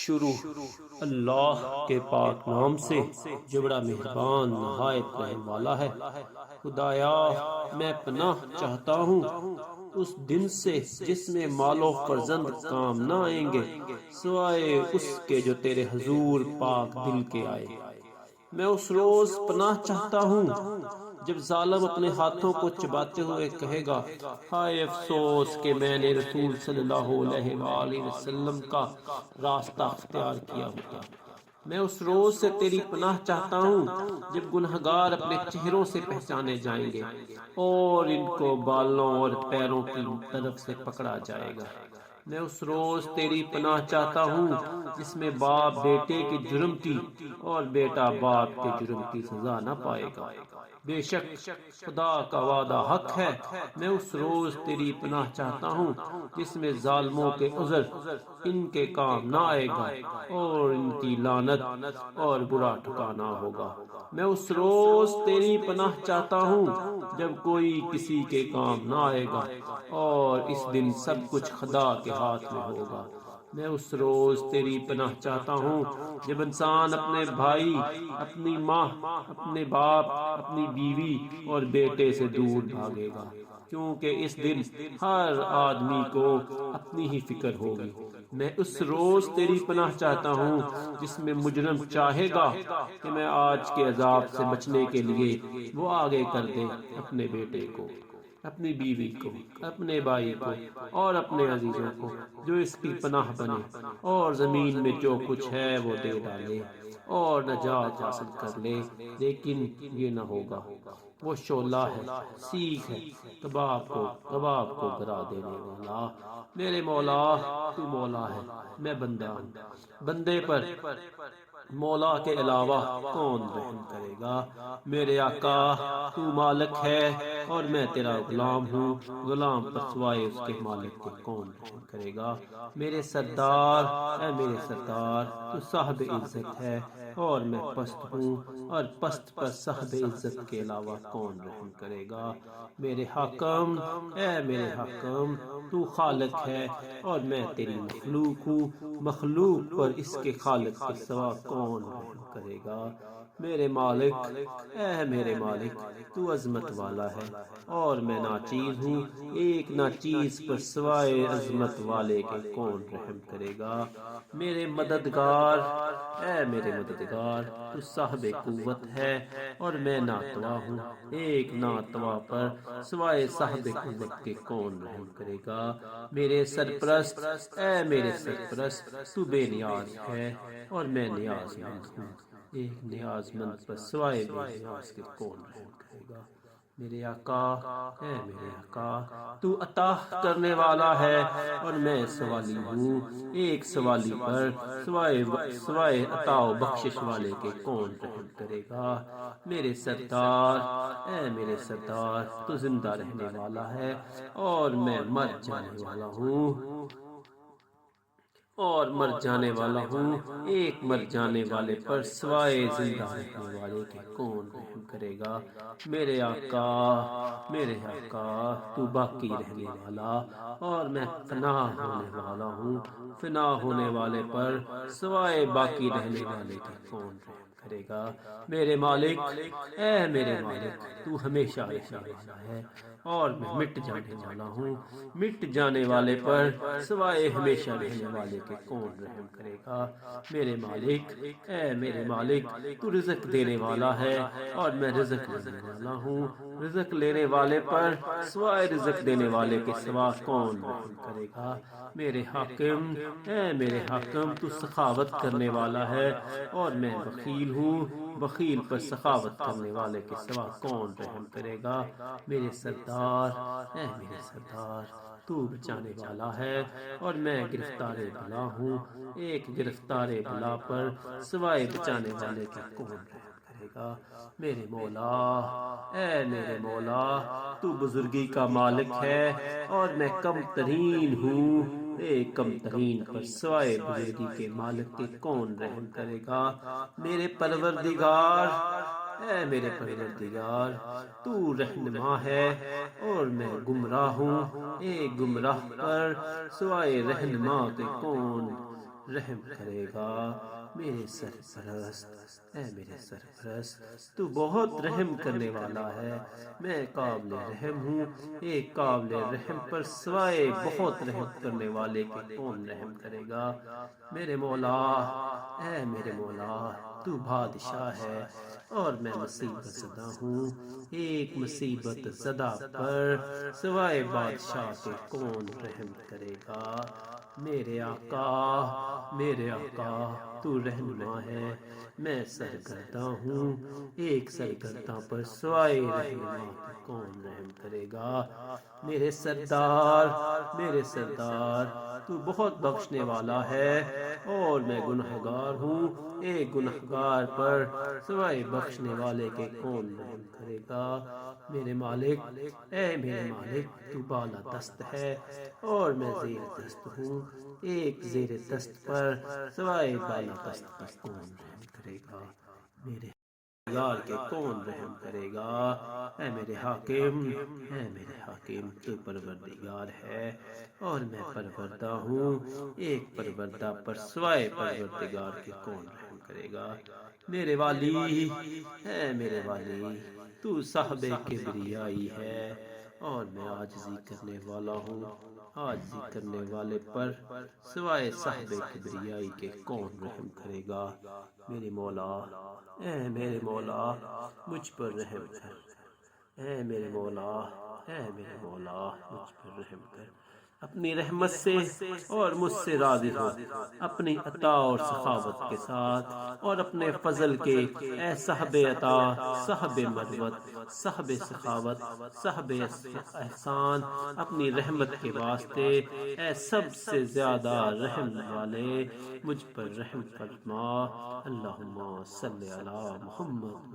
شروع اللہ کے پاک نام سے جو بڑا مہربان نہایت رحم والا ہے۔ خدایا میں پناہ چاہتا ہوں اس دن سے جس میں مال و فرزند کام نہ آئیں گے سوائے اس کے جو تیرے حضور پاک دل کے آئے۔ میں اس روز پناہ چاہتا ہوں جب ظالم اپنے ہاتھوں کو چباتے ہوئے کہے گا ہائے افسوس کہ میں نے رسول صلی اللہ علیہ وآلہ وسلم کا راستہ اختیار کیا ہوتا۔ میں اس روز سے تیری پناہ چاہتا ہوں جب گنہگار اپنے چہروں سے پہچانے جائیں گے اور ان کو بالوں اور پیروں کی طرف سے پکڑا جائے گا۔ میں اس روز تیری پناہ چاہتا ہوں جس میں باپ بیٹے کے جرم کی اور بیٹا باپ کے جرم کی سزا نہ پائے گا۔ بے شک خدا کا وعدہ حق ہے۔ میں اس روز تیری پناہ چاہتا ہوں جس میں ظالموں کے عذر ان کے کام نہ آئے گا اور ان کی لعنت اور برا ٹھکانہ ہوگا۔ میں اس روز تیری پناہ چاہتا ہوں جب کوئی کسی کے کام نہ آئے گا اور اس دن سب کچھ خدا کے ہاتھ میں ہوگا۔ میں اس روز تیری پناہ چاہتا ہوں جب انسان اپنے بھائی، اپنی ماں، اپنے باپ، اپنی بیوی اور بیٹے سے دور بھاگے گا، کیونکہ اس دن ہر آدمی کو اپنی ہی فکر ہوگی۔ میں اس روز تیری پناہ چاہتا ہوں جس میں مجرم چاہے گا کہ میں آج کے عذاب سے بچنے کے لیے وہ آگے کر دے اپنے بیٹے کو، اپنی بیوی کو، اپنے بھائی کو اور اپنے عزیزوں کو جو اس کی پناہ بنے، اور زمین میں جو کچھ ہے وہ دے ڈالے اور نجات حاصل کر لے، لیکن یہ نہ ہوگا۔ وہ شعلہ ہے، سیخ ہے، کباب کو گرا دینے والا۔ میرے مولا تو مولا ہے، میں بندہ ہوں۔ بندے پر مولا کے علاوہ کون رحم کرے گا؟ میرے آقا تو مالک ہے اور میں تیرا غلام ہوں، غلام پر سوائے اس کے مالک کے کون رحم کرے گا؟ میرے سردار، اے میرے سردار تو صاحب عزت ہے اور میں پست ہوں، اور پست پر صاحب عزت کے علاوہ کون رحم کرے گا؟ میرے حاکم، اے میرے حاکم تو خالق ہے اور میں تیری مخلوق ہوں، مخلوق پر اس کے خالق کے سوا کون رحم کرے گا؟ میرے مالک، اے میرے مالک تو عظمت والا ہے اور میں ناچیز ہوں، ایک ناچیز پر سوائے عظمت والے کے کون رحم کرے گا؟ میرے مددگار، اے میرے مددگار تو صاحب قوت ہے اور میں ناتوا ہوں، ایک ناتوا پر سوائے صاحب قوت کے کون رحم کرے گا؟ میرے سرپرست، اے میرے سرپرست تو بے نیاز ہے اور میں نیاز مند ہوں، ایک نیاز مند پر سوائے بے نیاز کے کون رحم کرے گا؟ میرے آقا، اے میرے آقا تو عطا کرنے والا ہے اور میں سوالی ہوں، ایک سوالی پر سوائے عطا و بخشش والے کے کون رحم کرے گا؟ میرے سردار، اے میرے سردار تو زندہ رہنے والا ہے اور میں مر جانے والا ہوں، ایک مر جانے والے پر سوائے زندہ رہنے والے کے کون رحم کرے گا؟ میرے آقا، میرے آقا تو باقی رہنے والا اور میں فنا ہونے والا ہوں، فنا ہونے والے پر سوائے باقی رہنے والے کے کون رحم کرے گا؟ میرے مالک، اے میرے مالک تو ہمیشہ رہنے والا ہے اور میں مٹ جانے والا ہوں، مٹ جانے والے پر سوائے ہمیشہ رہنے والے کے کون رحم کرے گا؟ میرے مالک، اے میرے مالک تو رزق دینے والا ہے اور میں رزق لینے والا ہوں، رزق لینے والے پر سوائے رزق دینے والے کے سوا کون رحم کرے گا؟ میرے حاکم، اے میرے حاکم تو سخاوت کرنے والا ہے اور میں بخیل ہوں، بخیل پر سخاوت کرنے والے کے سوا کون رحم کرے گا؟ میرے سردار، اے میرے سردار تو بچانے والا ہے اور میں گرفتار بلا ہوں، ایک گرفتار بلا پر سوائے بچانے والے کے کون رحم کرے گا؟ میرے مولا، اے میرے مولا تو بزرگی کا مالک ہے اور میں کم ترین ہوں، ایک کم ترین پر سوائے بزرگی کے مالک کے کون رحم کرے گا؟ میرے پروردگار، اے میرے پروردگار تو رہنما ہے اور میں گمراہ ہوں، ایک گمراہ پر سوائے رہنما کے کون رحم کرے گا میرے سرپرست، اے میرے سرپرست تو بہت رحم کرنے والا ہے، میں قابل رحم ہوں، ایک قابل رحم پر سوائے بہت رحم کرنے والے کے کون رحم کرے گا؟ میرے مولا، اے میرے مولا تو بادشاہ ہے اور میں مصیبت زدہ ہوں، ایک مصیبت زدہ پر سوائے بادشاہ کے کون رحم کرے گا؟ میرے آقا تو رہنما ہے، میں سرگرداں ہوں، ایک سرگرداں پر سوائے رہنما کے کون رحم کرے گا؟ میرے سردار تو بہت بخشنے والا ہے اور میں گنہگار ہوں، ایک گنہگار پر سوائے بخشنے والے کے کون رحم کرے گا؟ میرے مالک، اے میرے مالک تو بالا دست ہے اور میں زیر دست ہوں، ایک زیر دست پر سوائے بالا دست پر کون رحم کرے گا؟ میرے یار کے کون رحم کرے گا؟ اے میرے حاکم تو پروردگار ہے اور میں پروردہ ہوں، ایک پروردہ پر سوائے پروردگار کے کون رحم کرے گا؟ میرے والی، اے میرے والی تو صاحب کبریائی ہے اور میں عاجزی کرنے والا ہوں، عاجزی کرنے والے پر سوائے صاحب کبریائی کے کون رحم کرے گا؟ میرے مولا، اے میرے مولا مجھ پر رحم کر، اے میرے مولا، اے میرے مولا مجھ پر رحم کر، اپنی رحمت سے اور مجھ سے راضی ہو، اپنی عطا اور سخاوت کے ساتھ اور اپنے فضل کے، اے صاحب عطا، صاحب مروت، صاحب سخاوت، صاحب احسان، اپنی رحمت کے واسطے اے سب سے زیادہ رحم والے مجھ پر رحم فرما۔ اللہم صلی علی محمد